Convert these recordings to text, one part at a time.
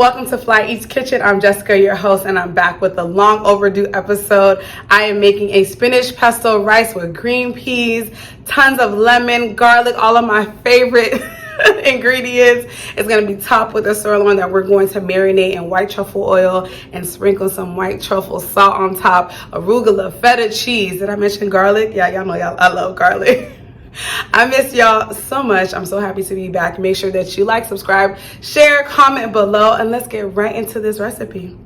Welcome to Fly Eats Kitchen. I'm Jessica, your host, and I'm back with a long overdue episode. I am making a spinach pesto rice with green peas, tons of lemon, garlic, all of my favorite ingredients. It's going to be topped with a sirloin that we're going to marinate in white truffle oil and sprinkle some white truffle salt on top, arugula, feta cheese. Did I mention garlic? Yeah, y'all know I love garlic. I miss y'all so much. I'm so happy to be back. Make sure that you like, subscribe, share, comment below, and let's get right into this recipe.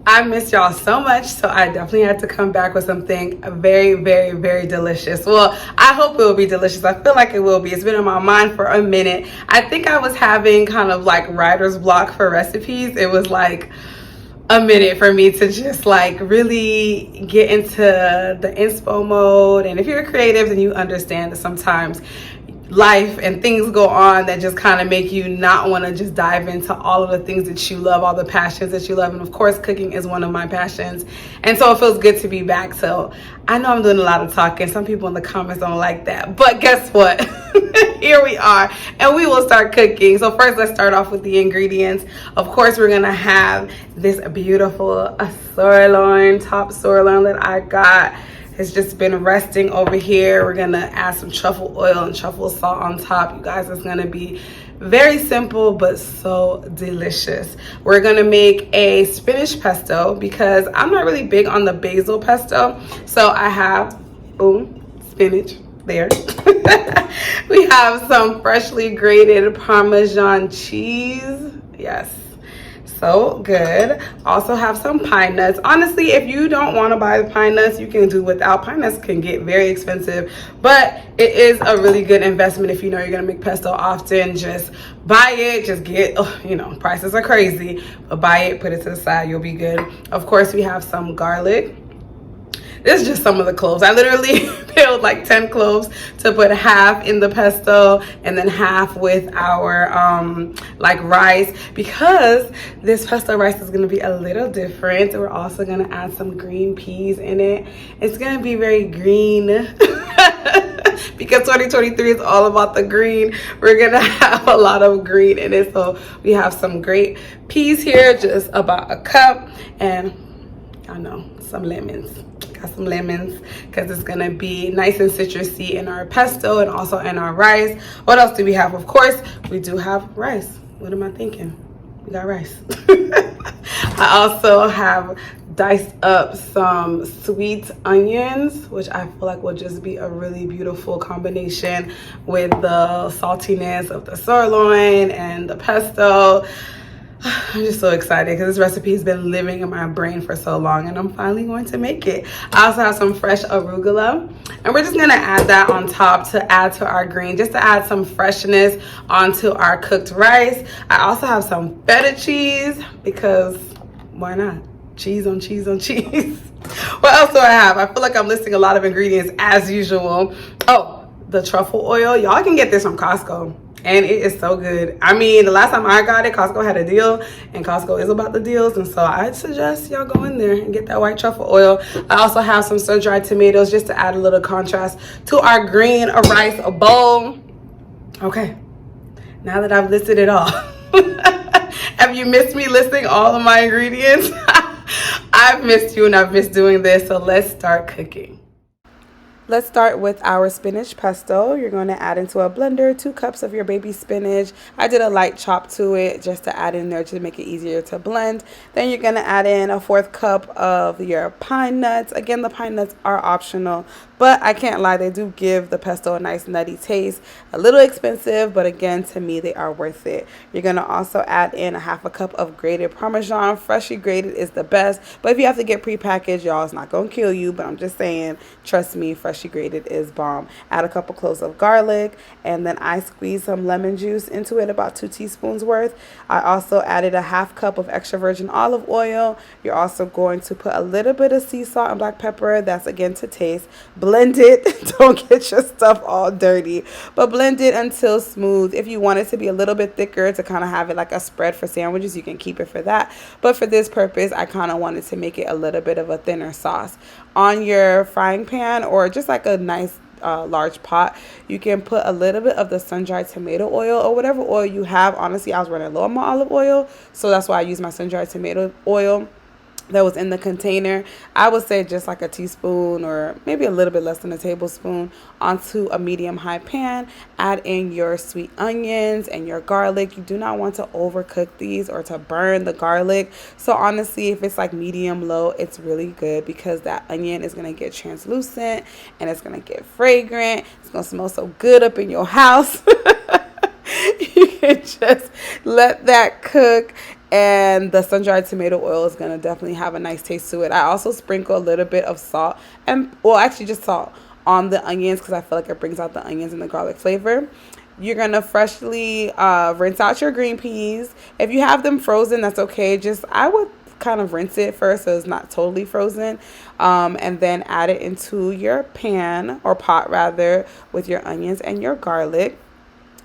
I miss y'all so much, so I definitely had to come back with something very, very, very delicious. Well, I hope it will be delicious. I feel like it will be. It's been in my mind for a minute. I think I was having kind of like writer's block for recipes. It was like a minute for me to just like really get into the inspo mode. And if you're creative, then you understand that sometimes life and things go on that just kind of make you not want to just dive into all of the things that you love, all the passions that you love. And of course, cooking is one of my passions. And so it feels good to be back. So I know I'm doing a lot of talking. Some people in the comments don't like that. But guess what? Here we are. And we will start cooking. So first, let's start off with the ingredients. Of course, we're going to have this beautiful sirloin, top sirloin that I got. It's just been resting over here. We're gonna add some truffle oil and truffle salt on top. You guys, it's gonna be very simple but so delicious. We're gonna make a spinach pesto because I'm not really big on the basil pesto. So I have, spinach there. We have some freshly grated Parmesan cheese. Yes. So good. Also have some pine nuts. Honestly, if you don't want to buy the pine nuts, you can do without. Pine nuts can get very expensive, but it is a really good investment if you know you're going to make pesto often. Just buy it. Just get, prices are crazy, but buy it, put it to the side, you'll be good. Of course, we have some garlic. This is just some of the cloves. I literally peeled like 10 cloves to put half in the pesto and then half with our rice, because this pesto rice is going to be a little different. We're also going to add some green peas in it. It's going to be very green because 2023 is all about the green. We're going to have a lot of green in it. So we have some great peas here, just about a cup, and I know some lemons. Got some lemons because it's gonna be nice and citrusy in our pesto and also in our rice. What else do we have? Of course, we do have rice. What am I thinking? We got rice. I also have diced up some sweet onions, which I feel like will just be a really beautiful combination with the saltiness of the sirloin and the pesto. I'm just so excited because this recipe has been living in my brain for so long, and I'm finally going to make it. I also have some fresh arugula, and we're just going to add that on top to add to our green, just to add some freshness onto our cooked rice. I also have some feta cheese because why not? Cheese on cheese on cheese. What else do I have? I feel like I'm listing a lot of ingredients as usual. Oh, the truffle oil. Y'all can get this from Costco. And it is so good. I mean, the last time I got it, Costco had a deal, and Costco is about the deals. And so I'd suggest y'all go in there and get that white truffle oil. I also have some sun-dried tomatoes just to add a little contrast to our green rice bowl. Okay, now that I've listed it all, have you missed me listing all of my ingredients? I've missed you and I've missed doing this. So let's start cooking. Let's start with our spinach pesto. You're going to add into a blender 2 cups of your baby spinach. I did a light chop to it just to add in there to make it easier to blend. Then you're going to add in a 1/4 cup of your pine nuts. Again, the pine nuts are optional, but I can't lie, they do give the pesto a nice nutty taste. A little expensive, but again, to me, they are worth it. You're going to also add in a 1/2 cup of grated Parmesan. Freshly grated is the best, but if you have to get prepackaged, y'all, it's not going to kill you, but I'm just saying, trust me, freshly grated is bomb. Add a couple cloves of garlic, and then I squeezed some lemon juice into it, about 2 teaspoons worth. I also added a 1/2 cup of extra virgin olive oil. You're also going to put a little bit of sea salt and black pepper. That's again to taste. Blend blend it. Don't get your stuff all dirty, but blend it until smooth. If you want it to be a little bit thicker to kind of have it like a spread for sandwiches, you can keep it for that. But for this purpose, I kind of wanted to make it a little bit of a thinner sauce. On your frying pan or just like a nice large pot, you can put a little bit of the sun-dried tomato oil or whatever oil you have. Honestly, I was running low on my olive oil, so that's why I use my sun-dried tomato oil that was in the container. I would say just like a teaspoon or maybe a little bit less than a tablespoon onto a medium high pan. Add in your sweet onions and your garlic. You do not want to overcook these or to burn the garlic. So honestly, if it's like medium low, it's really good because that onion is going to get translucent and it's going to get fragrant. It's going to smell so good up in your house. You can just let that cook, and the sun-dried tomato oil is going to definitely have a nice taste to it. I also sprinkle a little bit of salt, and well, actually just salt on the onions because I feel like it brings out the onions and the garlic flavor. You're going to freshly rinse out your green peas. If you have them frozen, that's okay. Just I would kind of rinse it first so it's not totally frozen, and then add it into your pan or pot rather with your onions and your garlic.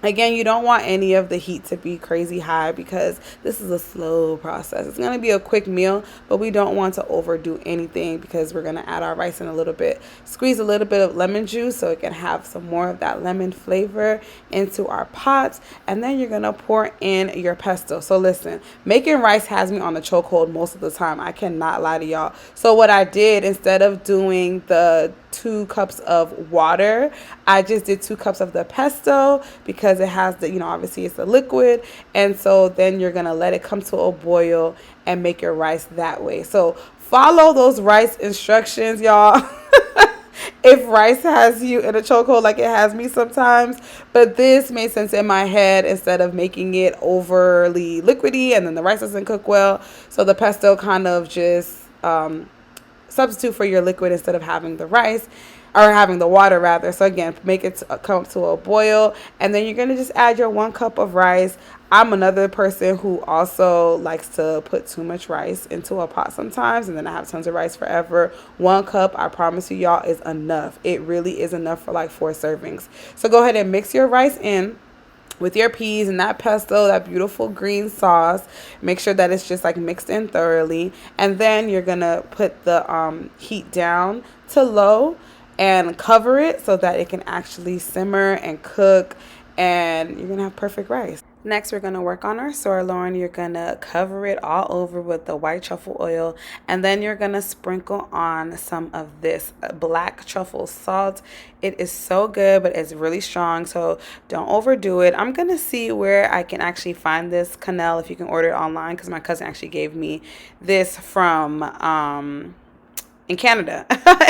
Again, you don't want any of the heat to be crazy high because this is a slow process. It's going to be a quick meal, but we don't want to overdo anything because we're going to add our rice in a little bit. Squeeze a little bit of lemon juice so it can have some more of that lemon flavor into our pots. And then you're going to pour in your pesto. So listen, making rice has me on the chokehold most of the time. I cannot lie to y'all. So what I did, instead of doing the 2 cups of water, I just did 2 cups of the pesto because it has the, obviously it's a liquid. And so then you're going to let it come to a boil and make your rice that way. So follow those rice instructions, y'all. If rice has you in a chokehold like it has me sometimes, but this made sense in my head instead of making it overly liquidy and then the rice doesn't cook well. So the pesto kind of just substitute for your liquid instead of having the rice or having the water rather. So again, make it come to a boil, and then you're going to just add your 1 cup of rice. I'm another person who also likes to put too much rice into a pot sometimes, and then I have tons of rice forever. 1 cup, I promise you y'all, is enough. It really is enough for like 4 servings. So go ahead and mix your rice in with your peas and that pesto, that beautiful green sauce. Make sure that it's just like mixed in thoroughly. And then you're going to put the heat down to low and cover it so that it can actually simmer and cook, and you're going to have perfect rice. Next, we're going to work on our sirloin. You're going to cover it all over with the white truffle oil, and then you're going to sprinkle on some of this black truffle salt. It is so good, but it's really strong, so don't overdo it. I'm going to see where I can actually find this cannelle, if you can order it online, because my cousin actually gave me this from in Canada,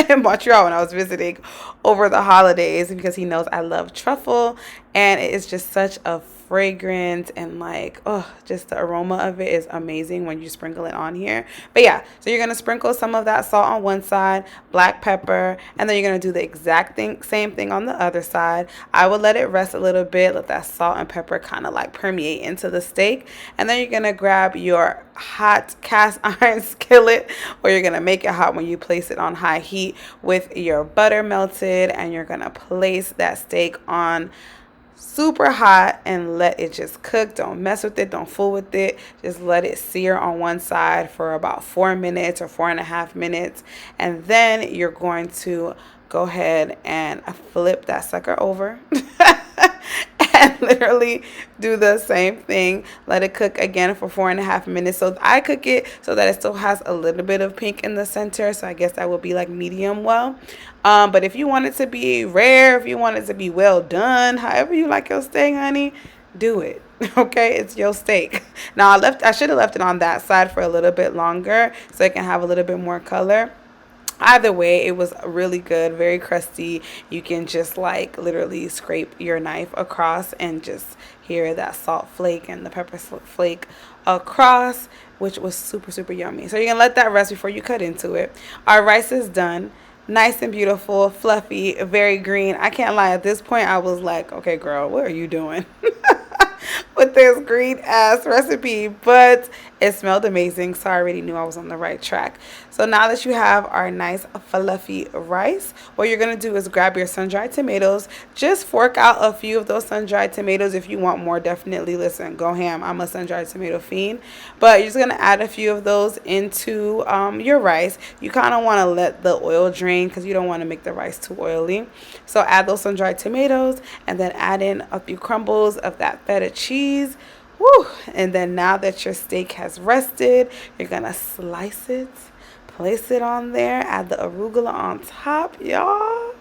in Montreal, when I was visiting over the holidays, because he knows I love truffle, and it is just such a fragrance, and like, oh, just the aroma of it is amazing when you sprinkle it on here. But yeah, so you're gonna sprinkle some of that salt on one side, black pepper, and then you're gonna do the exact same thing on the other side. I would let it rest a little bit, let that salt and pepper kind of like permeate into the steak, and then you're gonna grab your hot cast iron skillet, or you're gonna make it hot when you place it on high heat with your butter melted, and you're gonna place that steak on super hot and let it just cook. Don't mess with it, don't fool with it. Just let it sear on one side for about 4 minutes or 4.5 minutes, and then you're going to go ahead and flip that sucker over and literally do the same thing. Let it cook again for 4.5 minutes. So I cook it so that it still has a little bit of pink in the center, so I guess that will be like medium well. But if you want it to be rare, if you want it to be well done, however you like your steak, honey, do it. Okay, it's your steak. Now I should have left it on that side for a little bit longer so it can have a little bit more color. Either way, it was really good, very crusty. You can just like literally scrape your knife across and just hear that salt flake and the pepper flake across, which was super, super yummy. So you're gonna let that rest before you cut into it. Our rice is done. Nice and beautiful, fluffy, very green. I can't lie, at this point I was like, okay girl, what are you doing? with this green ass recipe, but it smelled amazing, so I already knew I was on the right track. So now that you have our nice fluffy rice, what you're gonna do is grab your sun-dried tomatoes. Just fork out a few of those sun-dried tomatoes. If you want more, definitely listen, go ham. I'm a sun-dried tomato fiend, but you're just gonna add a few of those into your rice. You kind of want to let the oil drain because you don't want to make the rice too oily. So add those sun-dried tomatoes and then add in a few crumbles of that feta cheese. Woo! And then now that your steak has rested, you're gonna slice it, place it on there, add the arugula on top, y'all.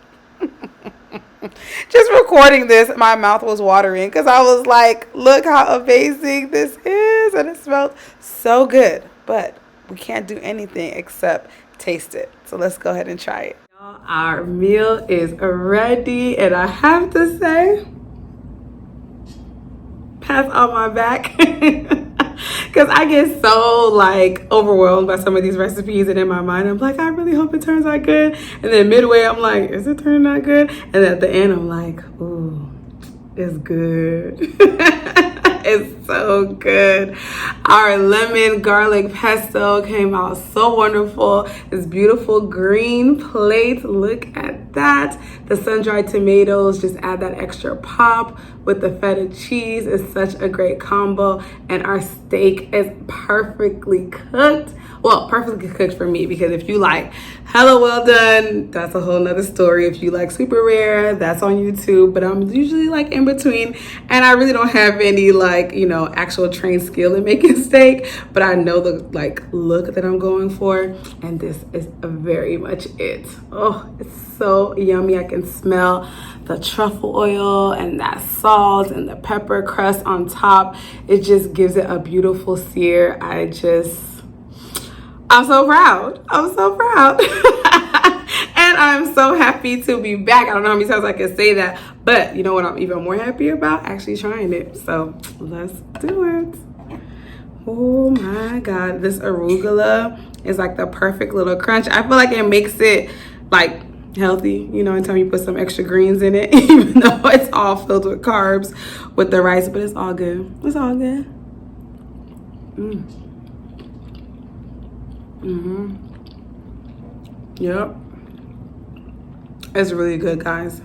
Just recording this, my mouth was watering because I was like, look how amazing this is, and it smelled so good. But we can't do anything except taste it. So let's go ahead and try it. Our meal is ready, and I have to say, pass on my back because I get so like overwhelmed by some of these recipes, and in my mind I'm like, I really hope it turns out good, and then midway I'm like, is it turning out good? And at the end I'm like, ooh, it's good. It's so good. Our lemon garlic pesto came out so wonderful. This beautiful green plate, look at that. The sun-dried tomatoes just add that extra pop with the feta cheese. It's such a great combo, and our steak is perfectly cooked. Well, perfectly cooked for me, because if you like hella well done, that's a whole nother story. If you like super rare, that's on YouTube, but I'm usually like in between, and I really don't have any like, you know, actual trained skill in making steak, but I know the like look that I'm going for, and this is very much it. Oh, it's so yummy. I can smell the truffle oil and that salt and the pepper crust on top. It just gives it a beautiful sear. I'm so proud. I'm so proud. And I'm so happy to be back. I don't know how many times I can say that, but you know what I'm even more happy about? Actually trying it. So let's do it. Oh my God. This arugula is like the perfect little crunch. I feel like it makes it like healthy, you know, anytime you put some extra greens in it, even though it's all filled with carbs with the rice, but it's all good. It's all good. Yep. It's really good, guys.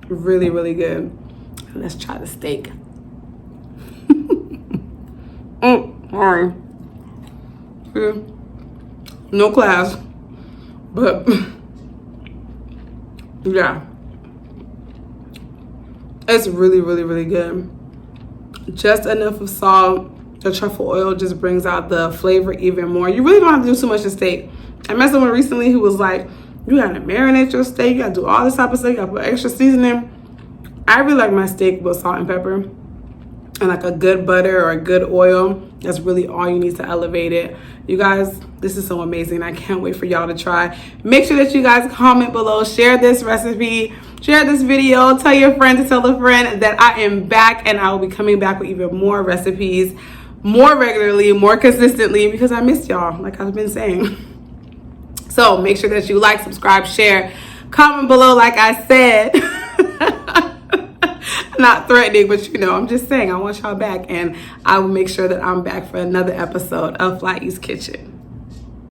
Really, really good. Let's try the steak. Sorry. No class, but yeah, it's really, really, really good. Just enough of salt. The truffle oil just brings out the flavor even more. You really don't have to do too much to steak. I met someone recently who was like, you gotta marinate your steak, you gotta do all this type of stuff, you gotta put extra seasoning. I really like my steak with salt and pepper and like a good butter or a good oil. That's really all you need to elevate it. You guys, this is so amazing. I can't wait for y'all to try. Make sure that you guys comment below, share this recipe, share this video, tell your friend to tell a friend that I am back, and I will be coming back with even more recipes, more regularly, more consistently, because I missed y'all, like I've been saying. So make sure that you like, subscribe, share, comment below, like I said. Not threatening, but you know, I'm just saying I want y'all back, and I will make sure that I'm back for another episode of Fly East Kitchen.